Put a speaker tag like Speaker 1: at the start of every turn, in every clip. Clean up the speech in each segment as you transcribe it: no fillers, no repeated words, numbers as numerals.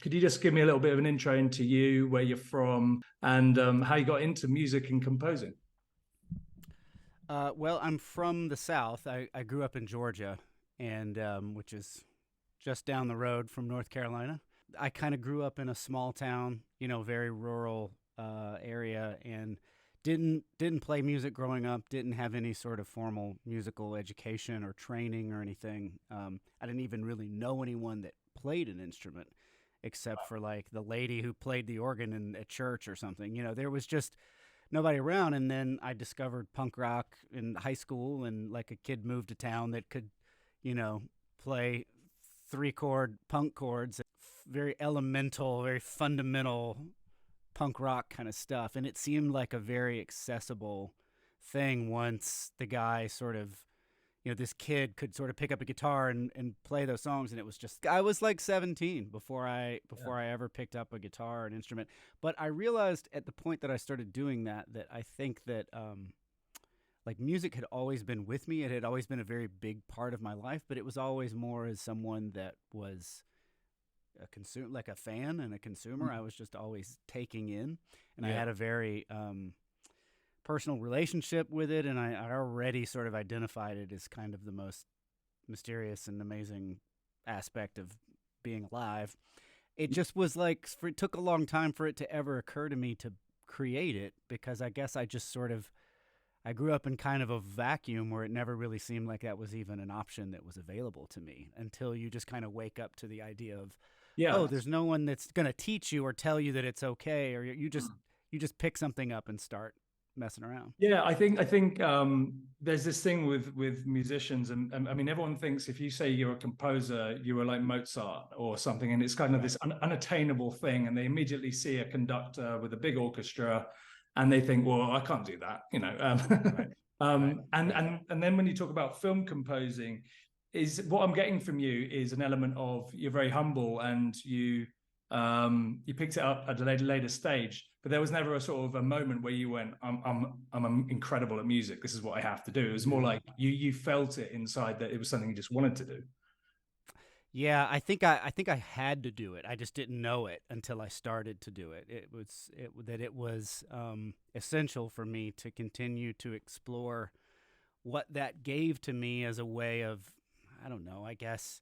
Speaker 1: Could you just give me a little bit of an intro into you, where you're from, and how you got into music and composing?
Speaker 2: Well, I'm from the South. I grew up in Georgia, and which is just down the road from North Carolina. I kind of grew up in a small town, very rural area, and didn't play music growing up. Didn't have any sort of formal musical education or training or anything. I didn't even really know anyone that played an instrument, except for like the lady who played the organ in at church or something. There was just nobody around. And then I discovered punk rock in high school, and like a kid moved to town that could, you know, play three chord punk chords, very elemental, very fundamental punk rock kind of stuff. And it seemed like a very accessible thing once the guy sort of, this kid could sort of pick up a guitar and play those songs. And it was just, I was like 17 before I ever picked up a guitar or an instrument. But I realized at the point that I started doing that I think that like music had always been with me. It had always been a very big part of my life, but it was always more as someone that was a consumer, like a fan and a consumer. I was just always taking in, and I
Speaker 1: Yeah.
Speaker 2: had a very personal relationship with it, and I already sort of identified it as kind of the most mysterious and amazing aspect of being alive. It just was like it took a long time for it to ever occur to me to create it, because I guess I just sort of I grew up in kind of a vacuum where it never really seemed like that was even an option that was available to me, until you just kind of wake up to the idea of, oh,
Speaker 1: Yeah.
Speaker 2: there's no one that's going to teach you or tell you that it's okay, or you just pick something up and start messing around.
Speaker 1: Yeah, I think there's this thing with musicians, and I mean everyone thinks if you say you're a composer, you are like Mozart or something, and it's kind of
Speaker 2: Right.
Speaker 1: this unattainable thing, and they immediately see a conductor with a big orchestra, and they think, well, I can't do that, you know.
Speaker 2: Right. Right. Right.
Speaker 1: And then when you talk about film composing, is what I'm getting from you is an element of you're very humble and you picked it up at a later stage, but there was never a sort of a moment where you went, I'm incredible at music. This is what I have to do. It was more
Speaker 2: Mm-hmm.
Speaker 1: like you felt it inside that it was something you just wanted to do.
Speaker 2: Yeah, I think I had to do it. I just didn't know it until I started to do it. It was essential for me to continue to explore what that gave to me as a way of, I don't know, I guess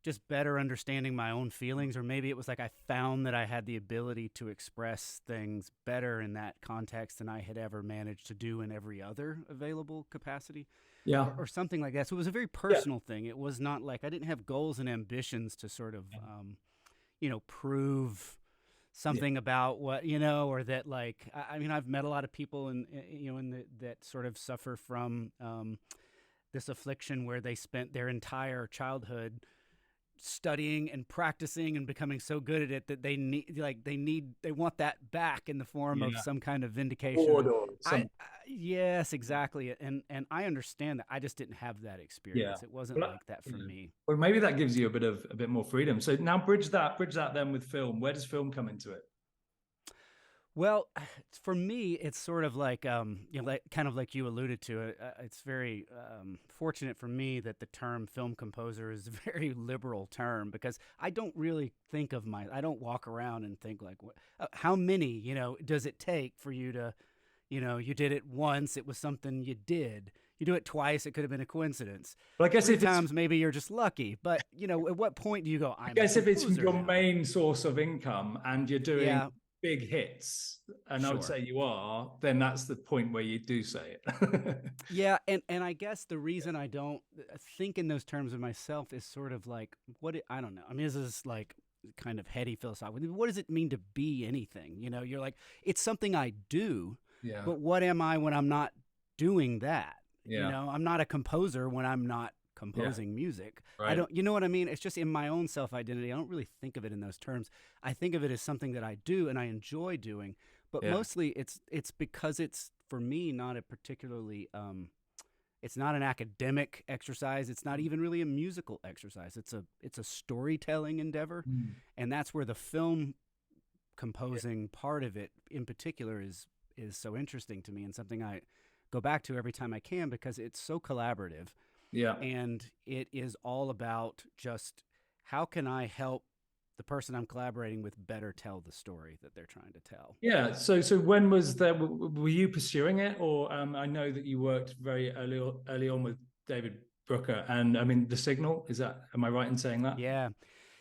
Speaker 2: just better understanding my own feelings. Or maybe it was like I found that I had the ability to express things better in that context than I had ever managed to do in every other available capacity,
Speaker 1: Yeah.
Speaker 2: or something like that. So it was a very
Speaker 1: Yeah.
Speaker 2: personal thing. It was not like I didn't have goals and ambitions to sort of, prove
Speaker 1: Yeah.
Speaker 2: something about what, or that, like, I mean, I've met a lot of people that sort of suffer from this affliction where they spent their entire childhood studying and practicing and becoming so good at it that they want that back in the form of
Speaker 1: Yeah.
Speaker 2: some kind of vindication.
Speaker 1: Bored
Speaker 2: And
Speaker 1: or some.
Speaker 2: yes, exactly. And I understand that. I just didn't have that
Speaker 1: Yeah.
Speaker 2: experience. It wasn't
Speaker 1: Well,
Speaker 2: like that for
Speaker 1: yeah.
Speaker 2: me.
Speaker 1: Well, maybe that gives you a bit more freedom. So now bridge that then with film. Where does film come into it?
Speaker 2: Well, for me, it's sort of like, like kind of like you alluded to. It's very fortunate for me that the term film composer is a very liberal term, because I don't really think of I don't walk around and think like, how many, does it take for you to, you did it once, it was something you did. You do it twice, it could have been a coincidence.
Speaker 1: Well, I guess
Speaker 2: Three
Speaker 1: if it's
Speaker 2: times, maybe you're just lucky. But, at what point do you go,
Speaker 1: I
Speaker 2: I'm a
Speaker 1: guess if it's
Speaker 2: composer
Speaker 1: your
Speaker 2: now?
Speaker 1: main source of income and you're doing
Speaker 2: Yeah,
Speaker 1: big hits, and I would
Speaker 2: sure.
Speaker 1: say you are, then that's the point where you do say it.
Speaker 2: Yeah, and I guess the reason I don't think in those terms of myself is sort of like, I don't know. I mean, this is like kind of heady philosophical. What does it mean to be anything? You're like, it's something I do,
Speaker 1: Yeah.
Speaker 2: but what am I when I'm not doing that?
Speaker 1: Yeah.
Speaker 2: I'm not a composer when I'm not
Speaker 1: Yeah.
Speaker 2: composing music. I
Speaker 1: Right.
Speaker 2: don't, you know what I mean? It's just in my own self identity. I don't really think of it in those terms. I think of it as something that I do and I enjoy doing, but
Speaker 1: Yeah.
Speaker 2: mostly it's because it's, for me, not a particularly it's not an academic exercise. It's not even really a musical exercise. It's a storytelling endeavor,
Speaker 1: Mm.
Speaker 2: and that's where the film
Speaker 1: Yeah.
Speaker 2: composing part of it in particular is so interesting to me, and something I go back to every time I can, because it's so collaborative,
Speaker 1: Yeah.
Speaker 2: and it is all about just how can I help the person I'm collaborating with better tell the story that they're trying to tell.
Speaker 1: Yeah. So when was there? Were you pursuing it, or I know that you worked very early on with David Brooker, and I mean, The Signal. Is that? Am I right in saying that?
Speaker 2: Yeah.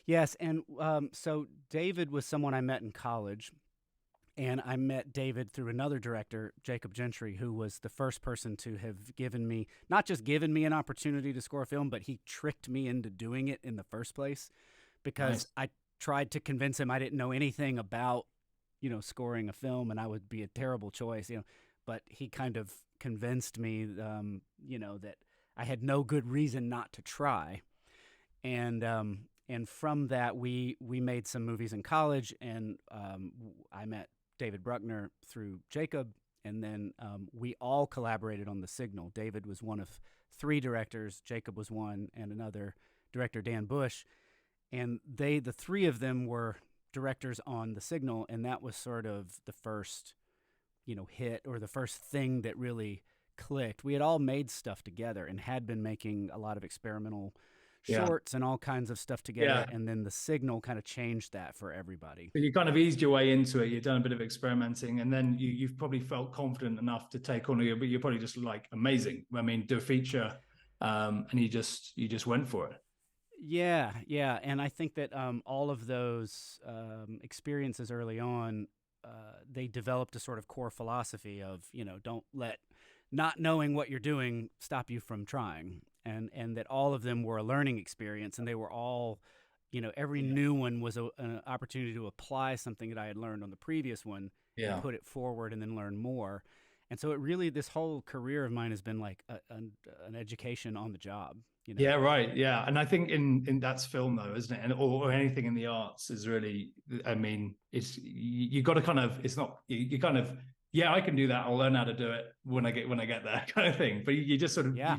Speaker 2: Yes. And so David was someone I met in college. And I met David through another director, Jacob Gentry, who was the first person to have given me, not just given me an opportunity to score a film, but he tricked me into doing it in the first place because
Speaker 1: Nice.
Speaker 2: I tried to convince him I didn't know anything about, scoring a film and I would be a terrible choice. But he kind of convinced me, that I had no good reason not to try. And from that, we made some movies in college, and I met David Bruckner through Jacob, and then we all collaborated on The Signal. David was one of three directors, Jacob was one, and another director, Dan Bush, and the three of them were directors on The Signal, and that was sort of the first, hit, or the first thing that really clicked. We had all made stuff together and had been making a lot of experimental
Speaker 1: Yeah.
Speaker 2: shorts and all kinds of stuff together,
Speaker 1: Yeah.
Speaker 2: and then The Signal kind of changed that for everybody.
Speaker 1: So you kind of eased your way into it. You've done a bit of experimenting, and then you've probably felt confident enough to take on it. But you're probably just like amazing. I mean, do a feature, and you just went for it.
Speaker 2: Yeah, yeah, and I think that all of those experiences early on, they developed a sort of core philosophy of, don't let not knowing what you're doing stop you from trying, and that all of them were a learning experience, and they were all, every
Speaker 1: Yeah.
Speaker 2: new one was an opportunity to apply something that I had learned on the previous one and
Speaker 1: Yeah.
Speaker 2: put it forward and then learn more. And so it really, this whole career of mine has been like an education on the job.
Speaker 1: Yeah, right. Yeah, and I think in that's film though, isn't it? And or anything in the arts is really. I mean, you got to kind of. It's not you kind of. Yeah, I can do that. I'll learn how to do it when I get there, kind of thing. But you just sort of
Speaker 2: Yeah.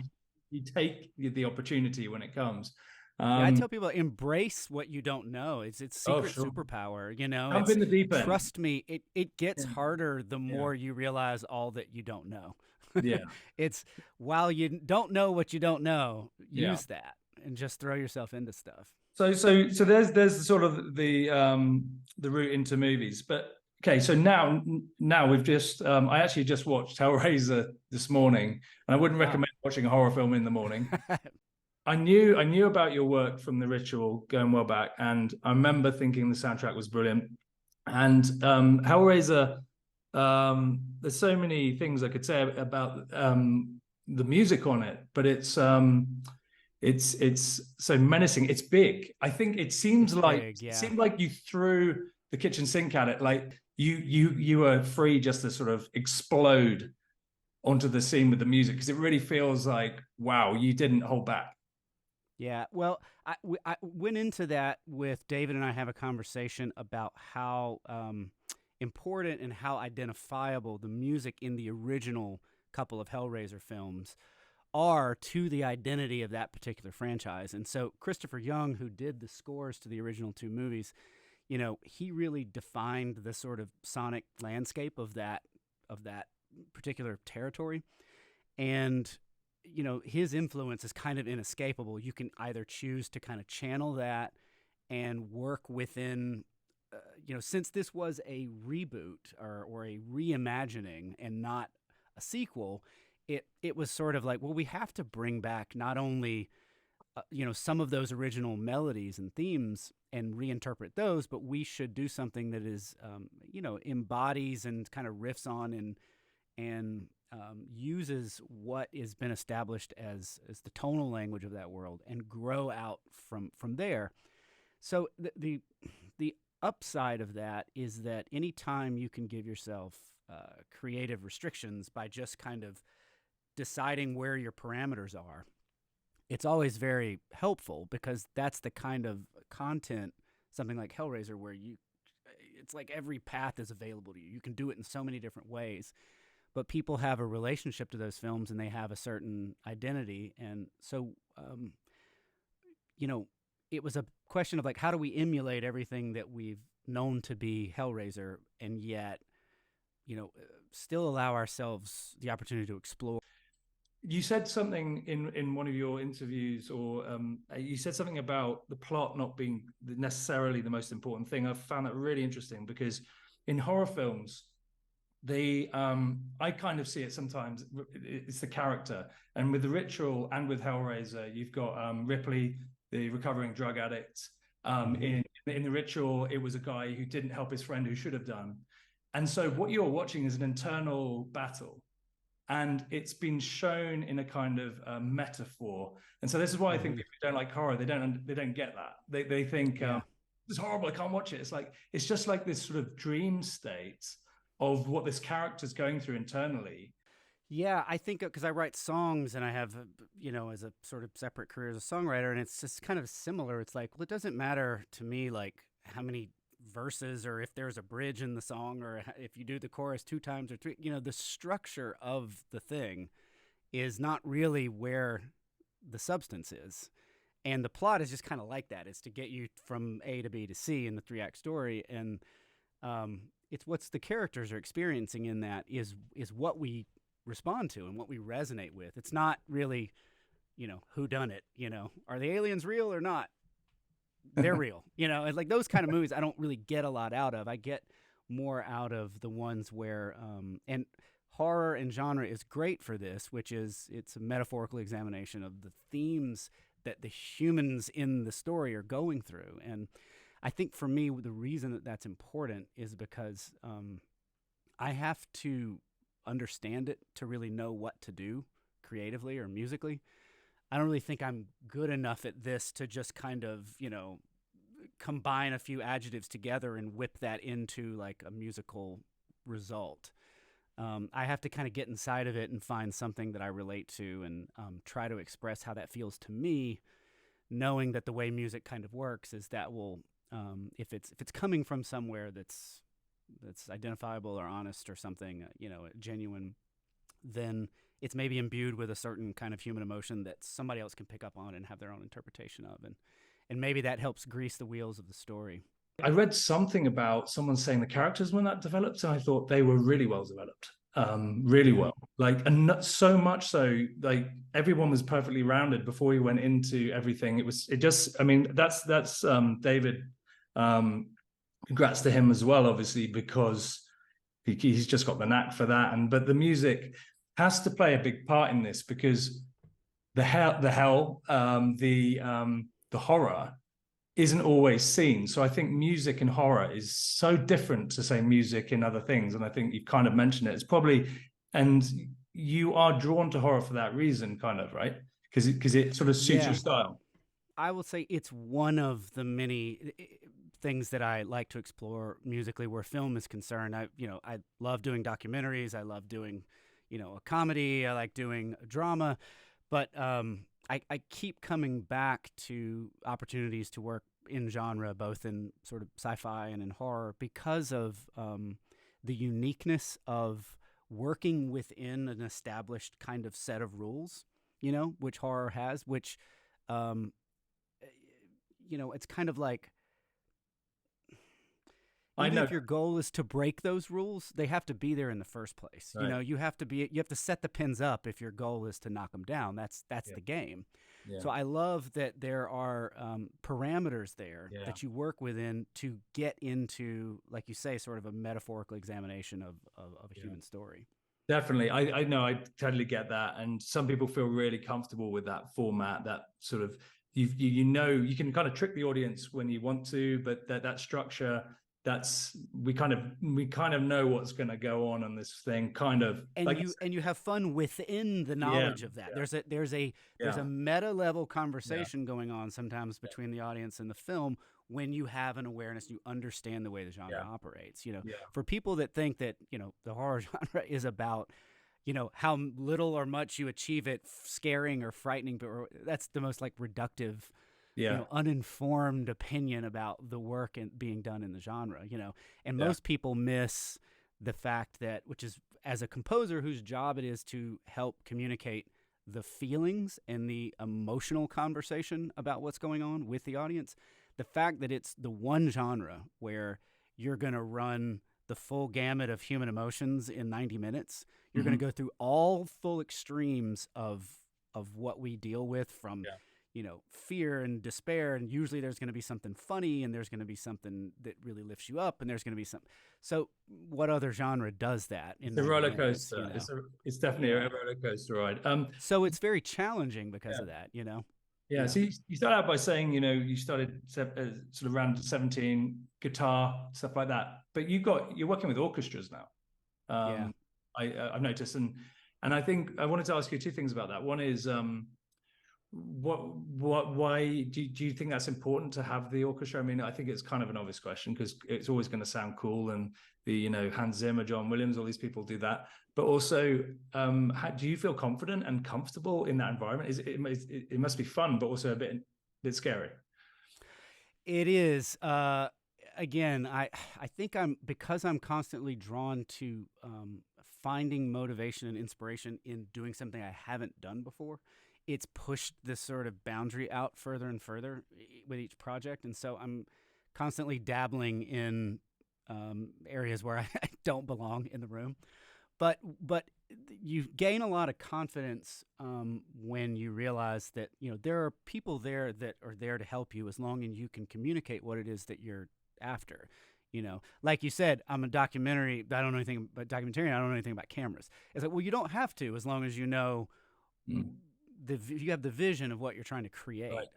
Speaker 1: you take the opportunity when it comes.
Speaker 2: Yeah, I
Speaker 1: Um,
Speaker 2: tell people embrace what you don't know. It's
Speaker 1: oh,
Speaker 2: secret
Speaker 1: sure.
Speaker 2: superpower.
Speaker 1: Jump
Speaker 2: It's
Speaker 1: in the deep end.
Speaker 2: trust me, it gets
Speaker 1: Yeah.
Speaker 2: harder the
Speaker 1: Yeah.
Speaker 2: more you realize all that you don't know.
Speaker 1: Yeah.
Speaker 2: It's while you don't know what you don't know,
Speaker 1: Yeah.
Speaker 2: use that and just throw yourself into stuff.
Speaker 1: So there's sort of the route into movies, but okay. So now we've just I actually just watched Hellraiser this morning, and I wouldn't
Speaker 2: Wow.
Speaker 1: recommend watching a horror film in the morning. I knew about your work from The Ritual going well back, and I remember thinking the soundtrack was brilliant. And Hellraiser, there's so many things I could say about the music on it, but it's so menacing. It's big. I think it seems
Speaker 2: It's
Speaker 1: like
Speaker 2: big,
Speaker 1: it
Speaker 2: yeah.
Speaker 1: seemed like you threw the kitchen sink at it, like you were free just to sort of explode onto the scene with the music, because it really feels like, wow, you didn't hold back.
Speaker 2: Yeah, well, I went into that with David, and I have a conversation about how important and how identifiable the music in the original couple of Hellraiser films are to the identity of that particular franchise. And so Christopher Young, who did the scores to the original two movies, he really defined the sort of sonic landscape of that particular territory. And his influence is kind of inescapable. You can either choose to kind of channel that and work within, since this was a reboot or a reimagining and not a sequel, it was sort of like, well, we have to bring back not only, some of those original melodies and themes and reinterpret those, but we should do something that is, embodies and kind of riffs on and uses what has been established as the tonal language of that world and grow out from there. So the upside of that is that anytime you can give yourself creative restrictions by just kind of deciding where your parameters are, it's always very helpful, because that's the kind of content, something like Hellraiser, where it's like every path is available to you. You can do it in so many different ways. But people have a relationship to those films, and they have a certain identity. And so, it was a question of like, how do we emulate everything that we've known to be Hellraiser, and yet, still allow ourselves the opportunity to explore?
Speaker 1: you said something in one of your interviews, or you said something about the plot not being necessarily the most important thing. I found that really interesting because in horror films, I kind of see it sometimes. It's the character, and with the Ritual and with Hellraiser, you've got Ripley, the recovering drug addict.
Speaker 2: Mm-hmm.
Speaker 1: In the Ritual, it was a guy who didn't help his friend who should have done, and so what you're watching is an internal battle, and it's been shown in a kind of metaphor. And so this is why I think
Speaker 2: Mm-hmm.
Speaker 1: people who don't like horror, they don't get that. They think
Speaker 2: Yeah.
Speaker 1: it's horrible, I can't watch it. It's like it's just like this sort of dream state of what this character's going through internally.
Speaker 2: Yeah, I think because I write songs and I have, as a sort of separate career as a songwriter, and it's just kind of similar. It's like, well, it doesn't matter to me, like how many verses or if there's a bridge in the song or if you do the chorus 2 times or 3. The structure of the thing is not really where the substance is. And the plot is just kind of like that. It's to get you from A to B to C in the 3-act story. And it's what's the characters are experiencing in that is what we respond to and what we resonate with. It's not really, who done it, are the aliens real or not? They're real, and like those kind of movies I don't really get a lot out of. I get more out of the ones where and horror and genre is great for this, which is it's a metaphorical examination of the themes that the humans in the story are going through. And I think for me, the reason that that's important is because I have to understand it to really know what to do creatively or musically. I don't really think I'm good enough at this to just kind of, combine a few adjectives together and whip that into like a musical result. I have to kind of get inside of it and find something that I relate to and try to express how that feels to me, knowing that the way music kind of works is that will, if it's coming from somewhere that's identifiable or honest or something, genuine, then it's maybe imbued with a certain kind of human emotion that somebody else can pick up on and have their own interpretation of, and maybe that helps grease the wheels of the story.
Speaker 1: I read something about someone saying the characters weren't that developed, and I thought they were really well developed, really
Speaker 2: Mm-hmm.
Speaker 1: well. Like, and not so much so, like everyone was perfectly rounded before we went into everything. It just, I mean, that's David. Congrats to him as well, obviously, because he's just got the knack for that. But the music has to play a big part in this because the horror isn't always seen. So I think music in horror is so different to say music in other things. And I think you've kind of mentioned it. It's probably, and you are drawn to horror for that reason, kind of, right? Because it sort of suits your
Speaker 2: Yeah,
Speaker 1: style.
Speaker 2: I will say it's one of the many things that I like to explore musically where film is concerned. I love doing documentaries. I love doing, a comedy. I like doing a drama, but I keep coming back to opportunities to work in genre, both in sort of sci-fi and in horror, because of the uniqueness of working within an established kind of set of rules, which horror has, which, it's kind of like,
Speaker 1: I
Speaker 2: even
Speaker 1: know,
Speaker 2: if your goal is to break those rules, they have to be there in the first place.
Speaker 1: right?
Speaker 2: You have to set the pins up if your goal is to knock them down. That's
Speaker 1: Yeah,
Speaker 2: the game.
Speaker 1: yeah,
Speaker 2: So I love that there are parameters there
Speaker 1: yeah.
Speaker 2: that you work within to get into, like you say, sort of a metaphorical examination of a human story.
Speaker 1: Definitely. I know, I totally get that. And some people feel really comfortable with that format, that sort of you can kind of trick the audience when you want to, but that structure, that's we kind of know what's going to go on this thing, kind of
Speaker 2: And
Speaker 1: like
Speaker 2: you have fun within the
Speaker 1: yeah,
Speaker 2: knowledge of that.
Speaker 1: yeah,
Speaker 2: There's
Speaker 1: yeah,
Speaker 2: a meta level
Speaker 1: yeah,
Speaker 2: conversation going on sometimes between the audience and the film when you have an awareness, you understand the way the genre
Speaker 1: yeah,
Speaker 2: operates.
Speaker 1: yeah,
Speaker 2: For people that think that the horror genre is about how little or much you achieve it scaring or frightening, but that's the most like reductive,
Speaker 1: yeah,
Speaker 2: uninformed opinion about the work and being done in the genre. And
Speaker 1: yeah,
Speaker 2: most people miss the fact that, which is as a composer whose job it is to help communicate the feelings and the emotional conversation about what's going on with the audience, the fact that it's the one genre where you're going to run the full gamut of human emotions in 90 minutes. You're
Speaker 1: Mm-hmm.
Speaker 2: going to go through all full extremes of what we deal with, from
Speaker 1: Yeah.
Speaker 2: fear and despair, and usually there's going to be something funny, and there's going to be something that really lifts you up, and there's going to be some. So what other genre does that in
Speaker 1: It's a
Speaker 2: 90
Speaker 1: roller
Speaker 2: minutes,
Speaker 1: coaster. It's definitely
Speaker 2: Yeah.
Speaker 1: a roller coaster ride.
Speaker 2: So it's very challenging because
Speaker 1: Yeah.
Speaker 2: of that,
Speaker 1: Yeah.
Speaker 2: Yeah.
Speaker 1: So you started out by saying, you started sort of around 17, guitar, stuff like that. But you're working with orchestras now.
Speaker 2: Yeah.
Speaker 1: I've noticed, and I think I wanted to ask you two things about that. One is, why do you think that's important to have the orchestra? I mean, I think it's kind of an obvious question because it's always going to sound cool, and Hans Zimmer, John Williams, all these people do that. But also, do you feel confident and comfortable in that environment? It must be fun, but also a bit scary.
Speaker 2: It is. Again, I think because I'm constantly drawn to finding motivation and inspiration in doing something I haven't done before. It's pushed this sort of boundary out further and further with each project, and so I'm constantly dabbling in areas where I don't belong in the room. But you gain a lot of confidence when you realize that there are people there that are there to help you, as long as you can communicate what it is that you're after. Like you said, I'm a documentary. I don't know anything about documentarian. I don't know anything about cameras. It's like, well, you don't have to, as long as you know you have the vision of what you're trying to create.
Speaker 1: Right.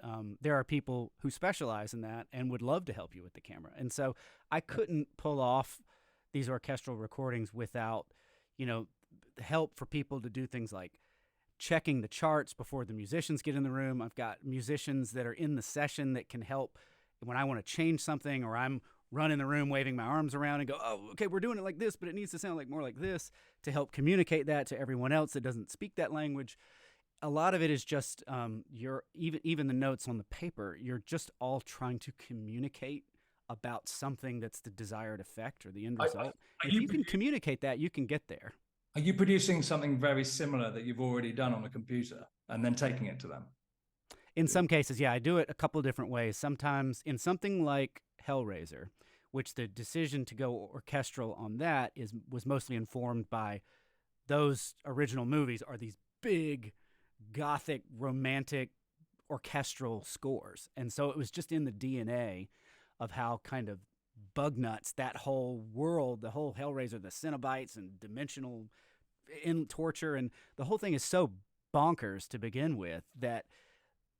Speaker 2: There are people who specialize in that and would love to help you with the camera. And so I couldn't pull off these orchestral recordings without, help for people to do things like checking the charts before the musicians get in the room. I've got musicians that are in the session that can help when I want to change something, or I'm running the room waving my arms around and go, oh, okay, we're doing it like this, but it needs to sound like more like this, to help communicate that to everyone else that doesn't speak that language. A lot of it is just you're even the notes on the paper, you're just all trying to communicate about something that's the desired effect or the end result. If you can communicate that, you can get there.
Speaker 1: Are you producing something very similar that you've already done on a computer and then taking it to them?
Speaker 2: In some cases, yeah, I do it a couple different ways. Sometimes in something like Hellraiser, which the decision to go orchestral on that was mostly informed by those original movies are these big gothic romantic orchestral scores. And so it was just in the DNA of how kind of bug nuts that whole world, the whole Hellraiser, the Cenobites and dimensional in torture, and the whole thing is so bonkers to begin with that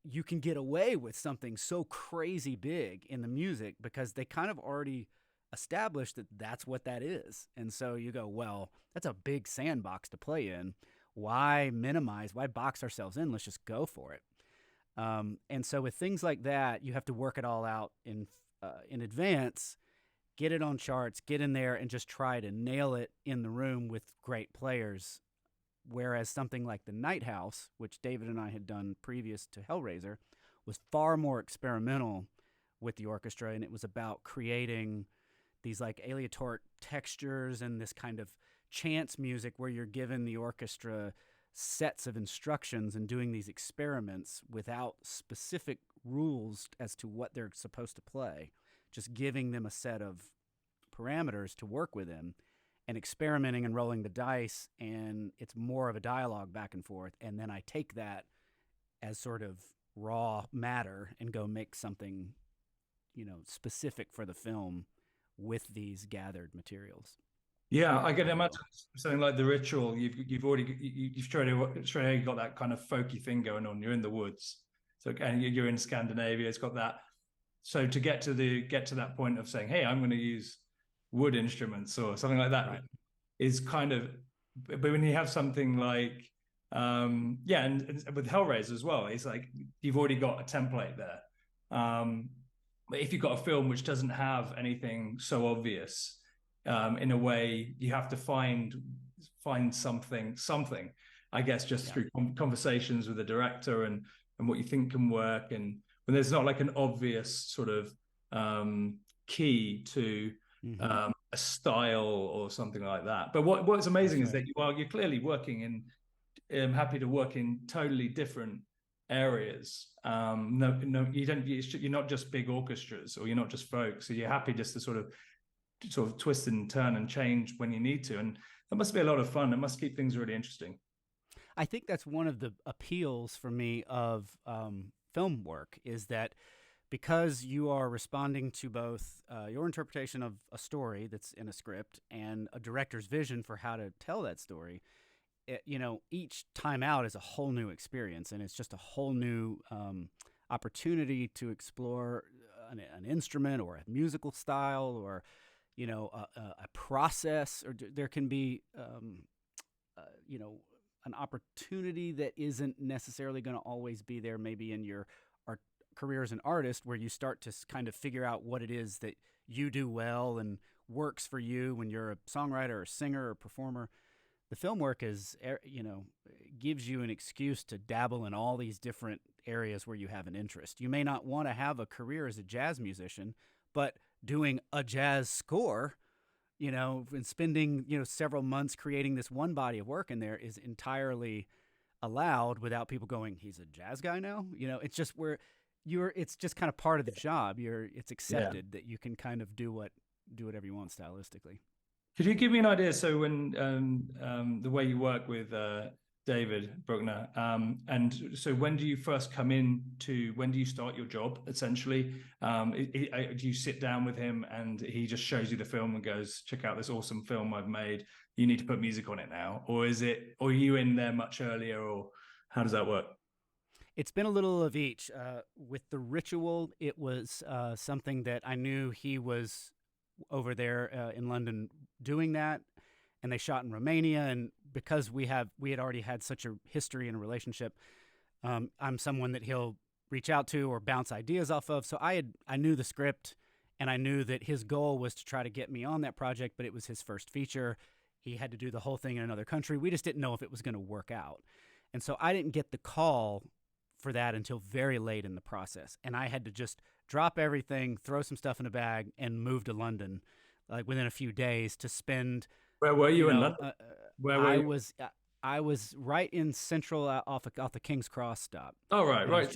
Speaker 2: you can get away with something so crazy big in the music because they kind of already established that that's what that is. And so you go, well, that's a big sandbox to play in. Why minimize? Why box ourselves in? Let's just go for it. And so with things like that, you have to work it all out in advance, get it on charts, get in there, and just try to nail it in the room with great players. Whereas something like The Night House, which David and I had done previous to Hellraiser, was far more experimental with the orchestra, and it was about creating these like aleatoric textures and this kind of chance music where you're given the orchestra sets of instructions and doing these experiments without specific rules as to what they're supposed to play, just giving them a set of parameters to work within and experimenting and rolling the dice. And it's more of a dialogue back and forth. And then I take that as sort of raw matter and go make something, specific for the film with these gathered materials.
Speaker 1: Yeah, I can imagine something like The Ritual. You've straight away got that kind of folky thing going on. You're in the woods, so and you're in Scandinavia. It's got that. So to get to that point of saying, "Hey, I'm going to use wood instruments" or something like that,
Speaker 2: right,
Speaker 1: is kind of. But when you have something like, yeah, and with Hellraiser as well, it's like you've already got a template there. But if you've got a film which doesn't have anything so obvious. In a way, you have to find something, I guess, just through conversations with the director and what you think can work. And when there's not like an obvious sort of key to a style or something like that. But what's amazing is that you're clearly working in, happy to work in totally different areas. No, you don't. You're not just big orchestras, or you're not just folk. So you're happy just to sort of sort of twist and turn and change when you need to. And that must be a lot of fun. It must keep things really interesting.
Speaker 2: I think that's one of the appeals for me of film work is that because you are responding to both your interpretation of a story that's in a script and a director's vision for how to tell that story, each time out is a whole new experience, and it's just a whole new opportunity to explore an instrument or a musical style or a process, or there can be an opportunity that isn't necessarily going to always be there maybe in your art career as an artist, where you start to kind of figure out what it is that you do well and works for you when you're a songwriter or singer or performer. The film work gives you an excuse to dabble in all these different areas where you have an interest. You may not want to have a career as a jazz musician, but doing a jazz score, and spending, several months creating this one body of work in there is entirely allowed without people going, he's a jazz guy now. It's just where it's just kind of part of the job. It's accepted that you can kind of do whatever you want stylistically.
Speaker 1: Could you give me an idea? So when the way you work with David Bruckner, and so when do you first come in to, when do you start your job essentially? Do you sit down with him and he just shows you the film and goes, check out this awesome film I've made, you need to put music on it now? Or are you in there much earlier, or how does that work?
Speaker 2: It's been a little of each. With The Ritual, it was something that I knew he was over there in London doing that, and they shot in Romania. And because we had already had such a history and a relationship, I'm someone that he'll reach out to or bounce ideas off of. So I knew the script, and I knew that his goal was to try to get me on that project, but it was his first feature. He had to do the whole thing in another country. We just didn't know if it was going to work out. And so I didn't get the call for that until very late in the process. And I had to just drop everything, throw some stuff in a bag, and move to London like within a few days to spend.
Speaker 1: Where were you in London? Where were you?
Speaker 2: I was right in central off the King's Cross stop.
Speaker 1: Oh, right.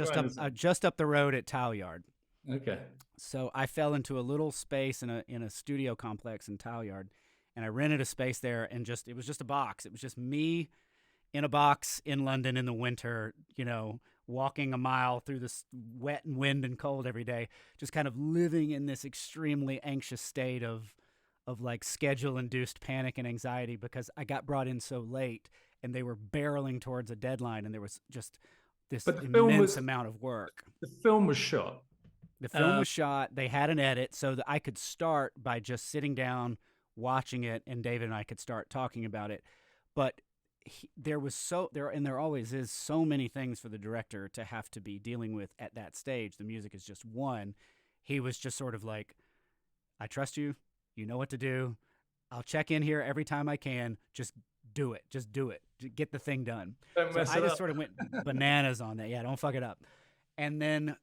Speaker 2: Just up the road at Talyard.
Speaker 1: Okay.
Speaker 2: So I fell into a little space in a studio complex in Talyard, and I rented a space there, and it was just a box. It was just me in a box in London in the winter, walking a mile through this wet and wind and cold every day, just kind of living in this extremely anxious state of like schedule-induced panic and anxiety, because I got brought in so late and they were barreling towards a deadline, and there was just this immense amount of work.
Speaker 1: The film was shot.
Speaker 2: The film was shot. They had an edit so that I could start by just sitting down, watching it, and David and I could start talking about it. But there always is so many things for the director to have to be dealing with at that stage. The music is just one. He was just sort of like, I trust you. You know what to do. I'll check in here every time I can. Just do it. Just do it. Get the thing done. So I just sort of went bananas on that. Yeah, don't fuck it up. And then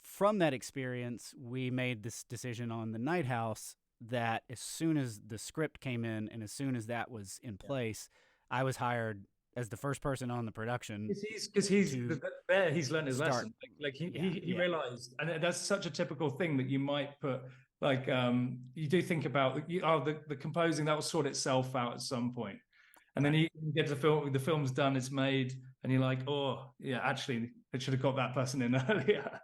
Speaker 2: from that experience, we made this decision on The Night House that as soon as the script came in and as soon as that was in place, I was hired as the first person on the production.
Speaker 1: Because he's learned his lesson. Like he realized, and that's such a typical thing that you might put. Like you do think about the composing that will sort itself out at some point, and then you get to the film's done, it's made, and you're like, oh yeah, actually I should have got that person in earlier.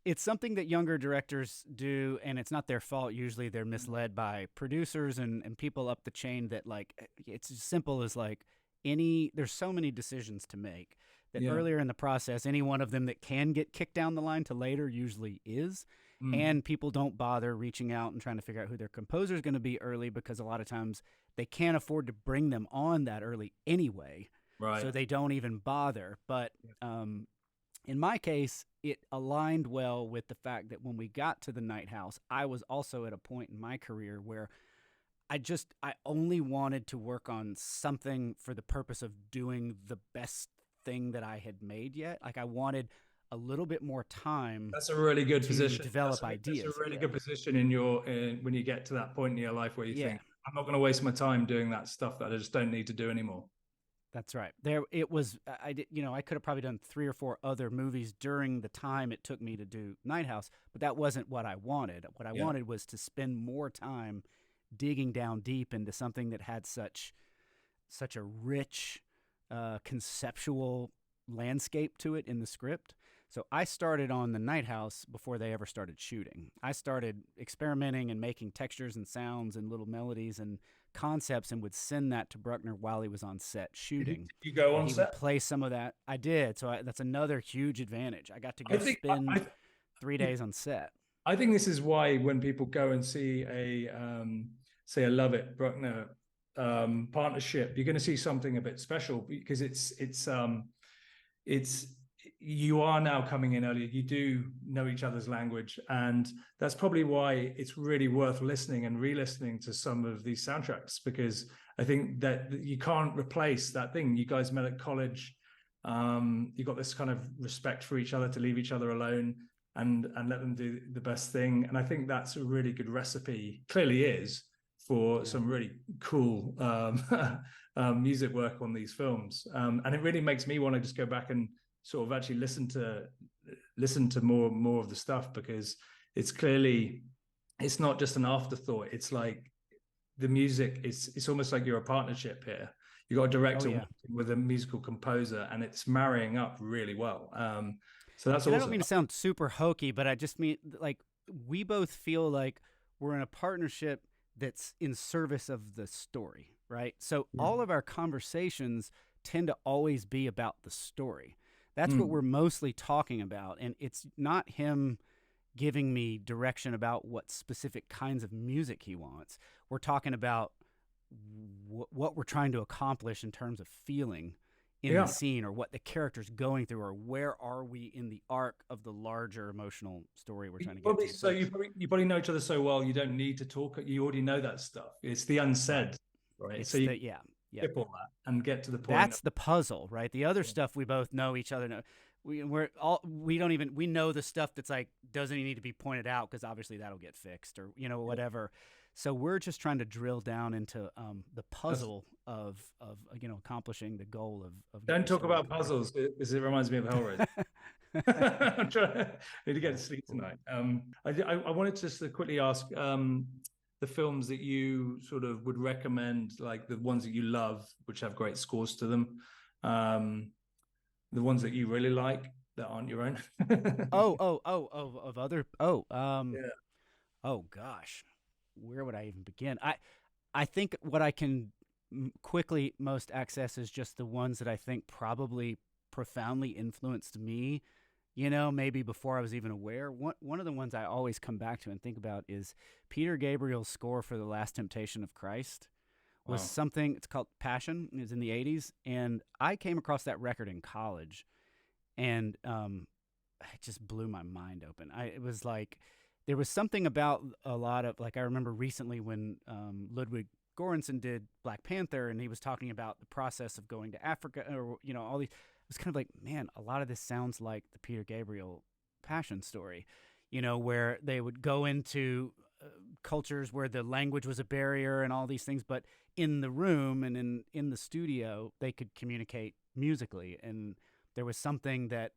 Speaker 2: It's something that younger directors do, and it's not their fault. Usually they're misled by producers and people up the chain that, like, it's as simple as like there's so many decisions to make that earlier in the process, any one of them that can get kicked down the line to later usually is. And people don't bother reaching out and trying to figure out who their composer is going to be early, because a lot of times they can't afford to bring them on that early anyway.
Speaker 1: Right.
Speaker 2: So they don't even bother. But in my case, it aligned well with the fact that when we got to The Night House, I was also at a point in my career where I only wanted to work on something for the purpose of doing the best thing that I had made yet. Like, I wanted a little bit more time.
Speaker 1: That's a really good position.
Speaker 2: Develop ideas.
Speaker 1: That's a really good position when you get to that point in your life where you think, I'm not going to waste my time doing that stuff that I just don't need to do anymore.
Speaker 2: That's right. There, it was. I did. I could have probably done 3 or 4 other movies during the time it took me to do Night House, but that wasn't what I wanted. What I
Speaker 1: Yeah.
Speaker 2: wanted was to spend more time digging down deep into something that had such a rich conceptual landscape to it in the script. So I started on the Night House before they ever started shooting. I started experimenting and making textures and sounds and little melodies and concepts, and would send that to Bruckner while he was on set shooting.
Speaker 1: Did you go
Speaker 2: And
Speaker 1: on
Speaker 2: he would
Speaker 1: set?
Speaker 2: play some of that. I did. So that's another huge advantage. I got to
Speaker 1: I
Speaker 2: go
Speaker 1: think
Speaker 2: spend 3 days on set.
Speaker 1: I think this is why when people go and see say a Lovett Bruckner partnership, you're going to see something a bit special because it's you are now coming in earlier. You do know each other's language, and that's probably why it's really worth listening and re-listening to some of these soundtracks, because I think that you can't replace that thing. You guys met at college. You got this kind of respect for each other to leave each other alone and let them do the best thing. And I think that's a really good recipe, clearly is, for
Speaker 2: Yeah.
Speaker 1: some really cool music work on these films. And it really makes me want to just go back and sort of actually listen to more of the stuff, because it's clearly, it's not just an afterthought. It's like the music, it's almost like you're a partnership here. You got a director working with a musical composer, and it's marrying up really well. So that's
Speaker 2: And I
Speaker 1: awesome.
Speaker 2: don't mean to sound super hokey, but I just mean like we both feel like we're in a partnership that's in service of the story, right? So all of our conversations tend to always be about the story. That's what we're mostly talking about. And it's not him giving me direction about what specific kinds of music he wants. We're talking about what we're trying to accomplish in terms of feeling in the scene, or what the character's going through, or where are we in the arc of the larger emotional story we're trying to get to.
Speaker 1: So you probably know each other so well, you don't need to talk. You already know that stuff. It's the unsaid, right?
Speaker 2: It's
Speaker 1: so you skip all that and get to the point.
Speaker 2: That's the puzzle, right? The other stuff we both know each other know. We know the stuff that's like doesn't need to be pointed out because obviously that'll get fixed, or whatever. So we're just trying to drill down into the puzzle of accomplishing the goal of
Speaker 1: Don't talk about puzzles, because it reminds me of Hellraiser. I'm trying need to get to sleep tonight. I wanted to just quickly ask the films that you sort of would recommend, like the ones that you love, which have great scores to them, the ones that you really like that aren't your own.
Speaker 2: Oh gosh, where would I even begin? I think what I can quickly most access is just the ones that I think probably profoundly influenced me, maybe before I was even aware. One of the ones I always come back to and think about is Peter Gabriel's score for The Last Temptation of Christ. Was something, it's called Passion. It was in the 80s, and I came across that record in college, and it just blew my mind open. It was like, there was something about a lot of, like, I remember recently when Ludwig Göransson did Black Panther, and he was talking about the process of going to Africa, or, all these, it was kind of like, man, a lot of this sounds like the Peter Gabriel Passion story, where they would go into cultures where the language was a barrier and all these things, but in the room and in the studio, they could communicate musically. And there was something that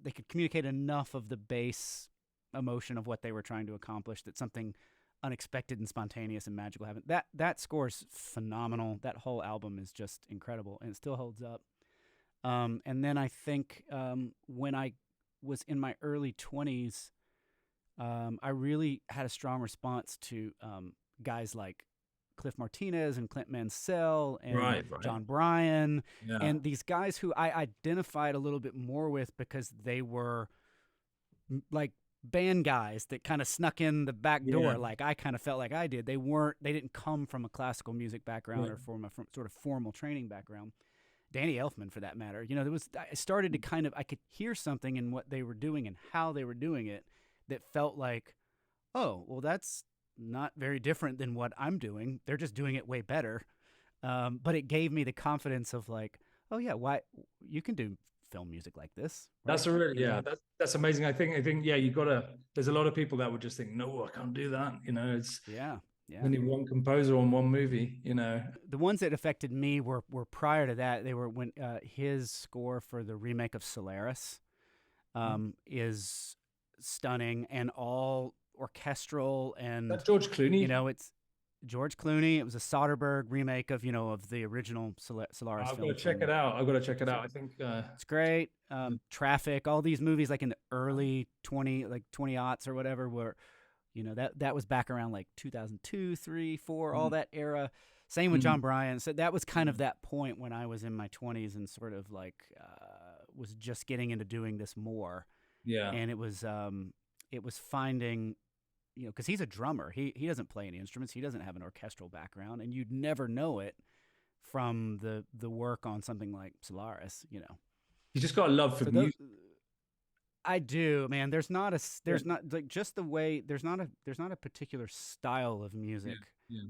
Speaker 2: they could communicate enough of the base emotion of what they were trying to accomplish that something unexpected and spontaneous and magical happened. That score's phenomenal. That whole album is just incredible, and it still holds up. And then I think when I was in my early 20s, I really had a strong response to guys like Cliff Martinez and Clint Mansell and John Bryan, and these guys who I identified a little bit more with because they were like band guys that kind of snuck in the back door, like I kind of felt like I did. They didn't come from a classical music background or from sort of formal training background. Danny Elfman, for that matter. I started to kind of, I could hear something in what they were doing and how they were doing it that felt like, oh, well, that's not very different than what I'm doing. They're just doing it way better. But it gave me the confidence of like, oh yeah, why you can do film music like this.
Speaker 1: Right? That's a really, that's amazing. I think, you gotta, there's a lot of people that would just think, no, I can't do that. It's,
Speaker 2: Yeah.
Speaker 1: Only one composer on one movie,
Speaker 2: The ones that affected me were prior to that. They were when his score for the remake of Solaris is stunning and all orchestral, and
Speaker 1: That George Clooney.
Speaker 2: it's George Clooney. It was a Soderbergh remake of the original Solaris
Speaker 1: I've got
Speaker 2: film
Speaker 1: to check it
Speaker 2: from
Speaker 1: out. I've got to check it
Speaker 2: 52.
Speaker 1: out. I think
Speaker 2: It's great. Traffic, all these movies like in the early 20 aughts or whatever, were that was back around like 2002, 3, 4, all that era. Same with John Bryan. So that was kind of that point when I was in my 20s and sort of like was just getting into doing this more.
Speaker 1: yeah.
Speaker 2: And it was finding, because he's a drummer. He doesn't play any instruments. He doesn't have an orchestral background, and you'd never know it from the work on something like Solaris.
Speaker 1: You just got a love for
Speaker 2: So
Speaker 1: music.
Speaker 2: I do, man. There's not like just the way there's not a particular style of music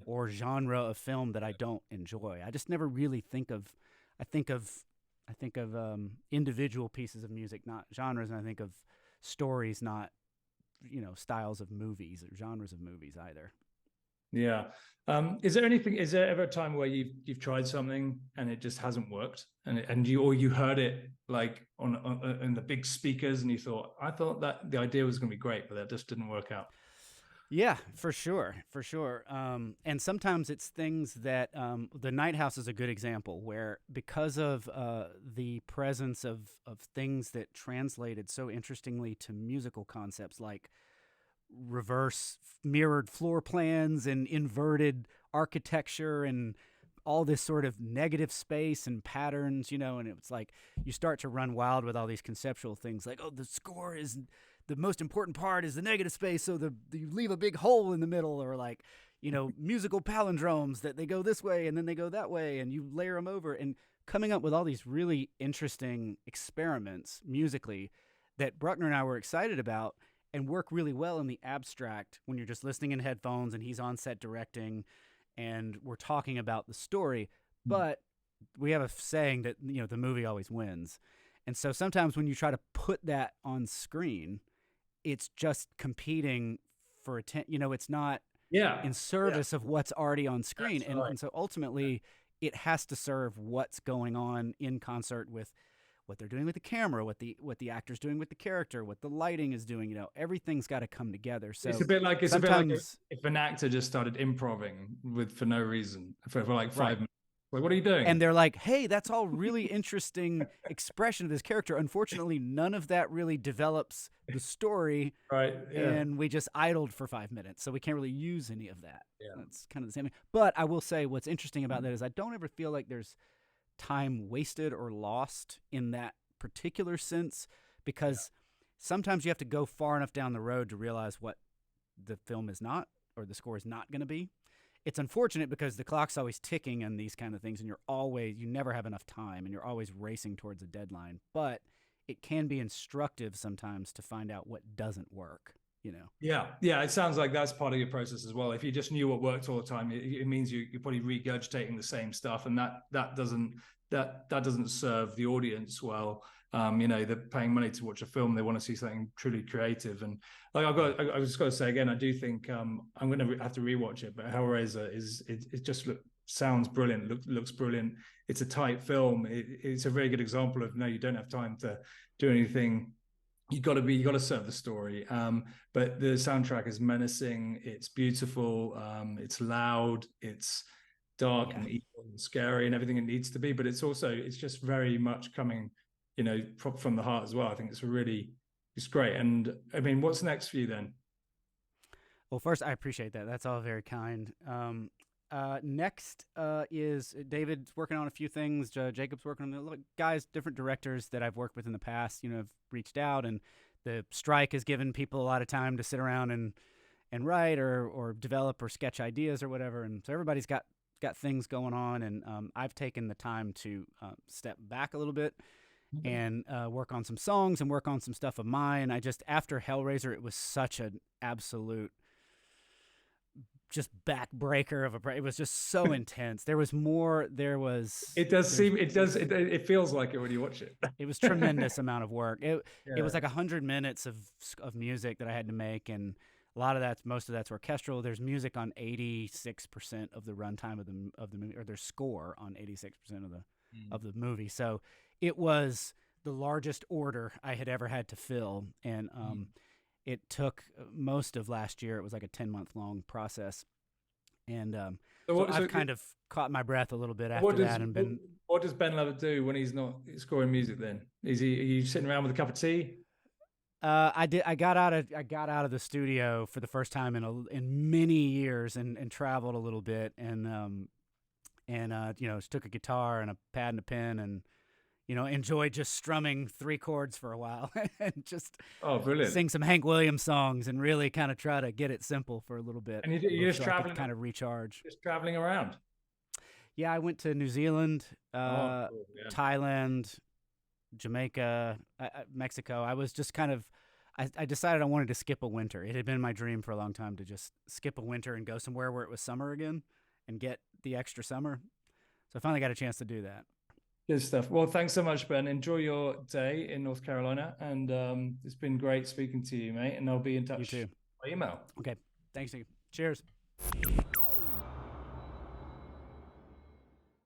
Speaker 2: or genre of film that I don't enjoy. I just never really think of. I think of individual pieces of music, not genres, and I think of stories, not styles of movies or genres of movies either.
Speaker 1: Yeah. Is there ever a time where you've tried something and it just hasn't worked, and you heard it like on in the big speakers and you thought, I thought that the idea was going to be great, but that just didn't work out?
Speaker 2: Yeah, for sure. And sometimes it's things that the Night House is a good example where, because of the presence of things that translated so interestingly to musical concepts like reverse mirrored floor plans and inverted architecture and all this sort of negative space and patterns, and it's like you start to run wild with all these conceptual things like, oh, the score is the most important part is the negative space, so you leave a big hole in the middle, or like, musical palindromes that they go this way and then they go that way and you layer them over, and coming up with all these really interesting experiments musically that Bruckner and I were excited about and work really well in the abstract when you're just listening in headphones and he's on set directing and we're talking about the story. But we have a saying that, the movie always wins. And so sometimes when you try to put that on screen, it's just competing for attention. It's not in service of what's already on screen. And so ultimately it has to serve what's going on in concert with what they're doing with the camera, what the actor's doing with the character, what the lighting is doing. Everything's got to come together. So
Speaker 1: it's a bit like if an actor just started improvising for no reason for like 5 minutes. Like, what are you doing?
Speaker 2: And they're like, hey, that's all really interesting expression of this character. Unfortunately, none of that really develops the story.
Speaker 1: Right. Yeah.
Speaker 2: And we just idled for 5 minutes. So we can't really use any of that.
Speaker 1: Yeah.
Speaker 2: That's kind of the same thing. But I will say what's interesting about that is I don't ever feel like there's time wasted or lost in that particular sense, because sometimes you have to go far enough down the road to realize what the film is not, or the score is not going to be. It's unfortunate because the clock's always ticking and these kind of things, and you never have enough time and you're always racing towards a deadline. But it can be instructive sometimes to find out what doesn't work.
Speaker 1: Yeah. It sounds like that's part of your process as well. If you just knew what worked all the time, it means you're probably regurgitating the same stuff, and that doesn't serve the audience well. They're paying money to watch a film; they want to see something truly creative. And like I was just got to say again, I do think I'm going to have to rewatch it. But Hellraiser it just sounds brilliant, looks brilliant. It's a tight film. It's a very good example of, no, you don't have time to do anything. You got to serve the story. But the soundtrack is menacing. It's beautiful. It's loud. It's dark and evil and scary and everything it needs to be. But it's just very much coming, from the heart as well. I think it's great. And I mean, what's next for you then?
Speaker 2: Well, first, I appreciate that. That's all very kind. Next is David's working on a few things. Jacob's working on guys, different directors that I've worked with in the past, have reached out, and the strike has given people a lot of time to sit around and write or develop or sketch ideas or whatever. And so everybody's got things going on. And I've taken the time to step back a little bit and work on some songs and work on some stuff of mine. After Hellraiser, it was such an absolute just backbreaker it was just so intense. It
Speaker 1: feels like it when you watch it.
Speaker 2: It was tremendous amount of work. It was like 100 minutes of music that I had to make, and A lot of most of that's orchestral. There's music on 86% of the runtime of the movie, or there's score on 86% of the movie. So it was the largest order I had ever had to fill, and it took most of last year. It was like a 10-month long process, and so I've kind of caught my breath a little bit after that. And
Speaker 1: what does Ben Lovett do when he's not scoring music? Then are you sitting around with a cup of tea?
Speaker 2: I got out of the studio for the first time in many years, and traveled a little bit, and took a guitar and a pad and a pen, and enjoyed just strumming 3 chords for a while and just
Speaker 1: brilliant,
Speaker 2: sing some Hank Williams songs and really kind of try to get it simple for a little bit.
Speaker 1: And you're just traveling,
Speaker 2: kind of recharge.
Speaker 1: Just traveling around.
Speaker 2: Yeah, I went to New Zealand, Thailand, Jamaica, Mexico. I was just kind of, I decided I wanted to skip a winter. It had been my dream for a long time to just skip a winter and go somewhere where it was summer again and get the extra summer. So I finally got a chance to do that.
Speaker 1: Good stuff. Well, thanks so much, Ben. Enjoy your day in North Carolina. And it's been great speaking to you, mate. And I'll be in touch.
Speaker 2: You too.
Speaker 1: By email.
Speaker 2: Okay. Thanks. Cheers.